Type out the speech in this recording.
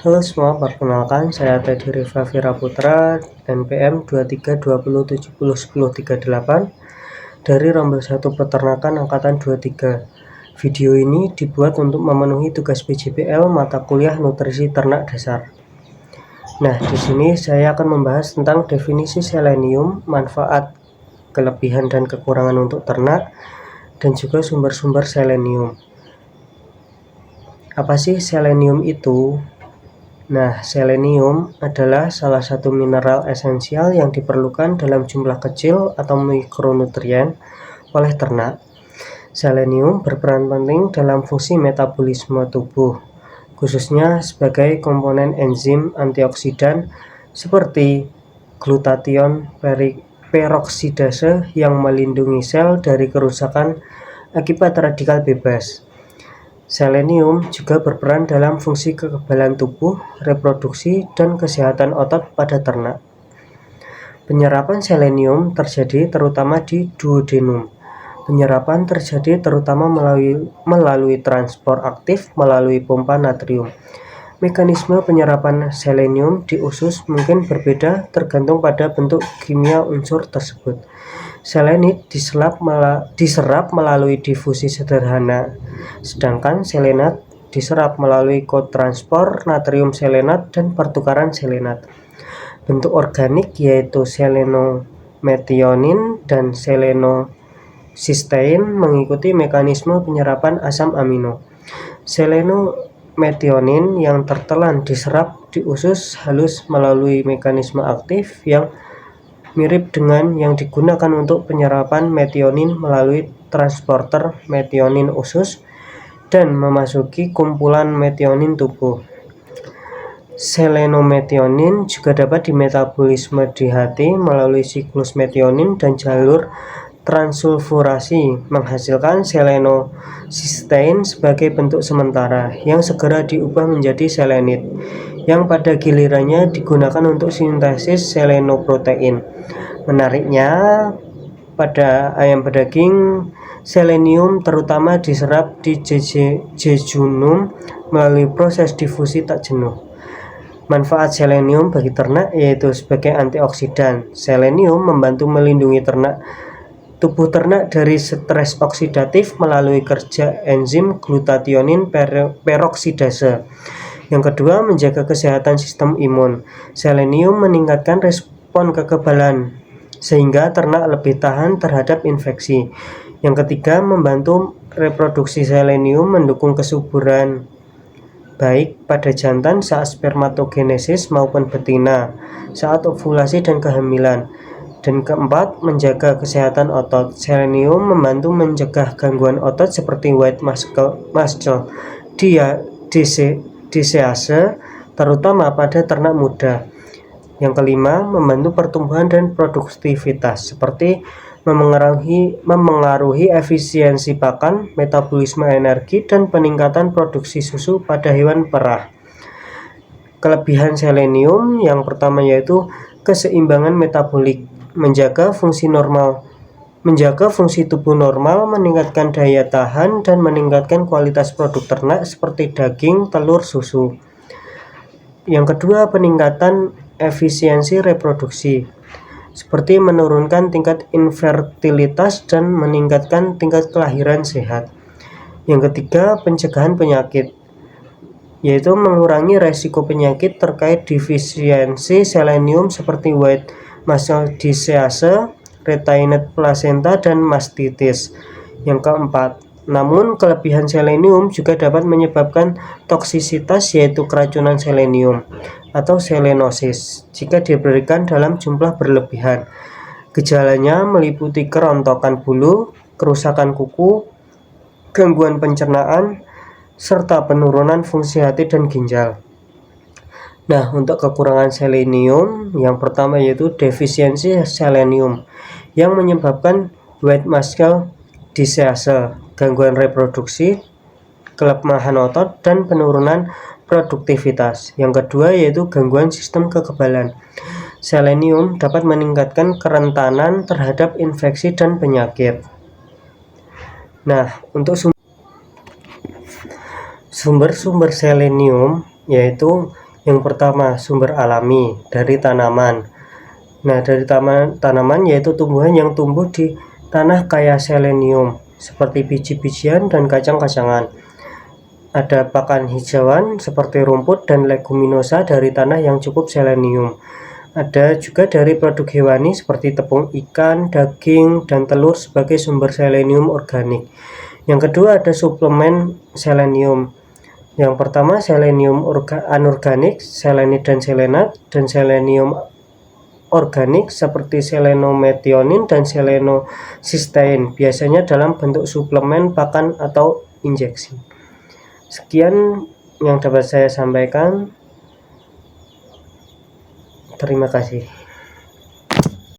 Halo semua, perkenalkan saya Teddy Riva Viraputra, NPM 2320701038 dari Rombel 1 Peternakan Angkatan 23. Video ini dibuat untuk memenuhi tugas PJPL mata kuliah Nutrisi Ternak Dasar. Nah, di sini saya akan membahas tentang definisi selenium, manfaat, kelebihan dan kekurangan untuk ternak, dan juga sumber-sumber selenium. Apa sih selenium itu? Nah, selenium adalah salah satu mineral esensial yang diperlukan dalam jumlah kecil atau mikronutrien oleh ternak. Selenium berperan penting dalam fungsi metabolisme tubuh, khususnya sebagai komponen enzim antioksidan seperti glutathione peroksidase yang melindungi sel dari kerusakan akibat radikal bebas. Selenium juga berperan dalam fungsi kekebalan tubuh, reproduksi, dan kesehatan otot pada ternak. Penyerapan selenium terjadi terutama di duodenum. Penyerapan terjadi terutama melalui transport aktif melalui pompa natrium. Mekanisme penyerapan selenium di usus mungkin berbeda tergantung pada bentuk kimia unsur tersebut. Selenit diserap melalui difusi sederhana, sedangkan selenat diserap melalui kotranspor natrium selenat dan pertukaran selenat. Bentuk organik yaitu selenometionin dan selenocysteine mengikuti mekanisme penyerapan asam amino. Selenometionin yang tertelan diserap di usus halus melalui mekanisme aktif yang mirip dengan yang digunakan untuk penyerapan metionin melalui transporter metionin usus dan memasuki kumpulan metionin tubuh. Selenometionin juga dapat dimetabolisme di hati melalui siklus metionin dan jalur transulfurasi, menghasilkan selenocysteine sebagai bentuk sementara yang segera diubah menjadi selenit, yang pada gilirannya digunakan untuk sintesis selenoprotein. Menariknya, pada ayam pedaging, selenium terutama diserap di jejunum melalui proses difusi tak jenuh. Manfaat selenium bagi ternak yaitu sebagai antioksidan. Selenium membantu melindungi tubuh ternak dari stres oksidatif melalui kerja enzim glutathione peroksidase. Yang kedua, menjaga kesehatan sistem imun. Selenium meningkatkan respon kekebalan sehingga ternak lebih tahan terhadap infeksi. Yang ketiga, membantu reproduksi. Selenium mendukung kesuburan baik pada jantan saat spermatogenesis maupun betina saat ovulasi dan kehamilan. Dan keempat, menjaga kesehatan otot. Selenium membantu mencegah gangguan otot seperti white muscle disease, terutama pada ternak muda. Yang kelima, membantu pertumbuhan dan produktivitas seperti memengaruhi efisiensi pakan, metabolisme energi, dan peningkatan produksi susu pada hewan perah. Kelebihan selenium yang pertama yaitu keseimbangan metabolik, menjaga fungsi tubuh normal, meningkatkan daya tahan, dan meningkatkan kualitas produk ternak seperti daging, telur, susu. Yang kedua, peningkatan efisiensi reproduksi, seperti menurunkan tingkat infertilitas dan meningkatkan tingkat kelahiran sehat. Yang ketiga, pencegahan penyakit, yaitu mengurangi resiko penyakit terkait defisiensi selenium seperti white muscle disease, retained placenta, dan mastitis. Yang keempat, namun kelebihan selenium juga dapat menyebabkan toksisitas, yaitu keracunan selenium atau selenosis jika diberikan dalam jumlah berlebihan. Gejalanya meliputi kerontokan bulu, kerusakan kuku, gangguan pencernaan, serta penurunan fungsi hati dan ginjal. Nah, untuk kekurangan selenium, yang pertama yaitu defisiensi selenium yang menyebabkan white muscle disease, gangguan reproduksi, kelemahan otot, dan penurunan produktivitas. Yang kedua yaitu gangguan sistem kekebalan. Selenium dapat meningkatkan kerentanan terhadap infeksi dan penyakit. Nah, untuk sumber-sumber selenium yaitu Yang pertama, sumber alami dari tanaman. Nah, dari tanaman yaitu tumbuhan yang tumbuh di tanah kaya selenium, seperti biji-bijian dan kacang-kacangan. Ada pakan hijauan seperti rumput dan leguminosa dari tanah yang cukup selenium. Ada juga dari produk hewani seperti tepung ikan, daging, dan telur sebagai sumber selenium organik. Yang kedua ada suplemen selenium. Yang pertama selenium anorganik, selenit dan selenat, dan selenium organik seperti selenometionin dan selenocysteine, biasanya dalam bentuk suplemen pakan atau injeksi. Sekian yang dapat saya sampaikan. Terima kasih.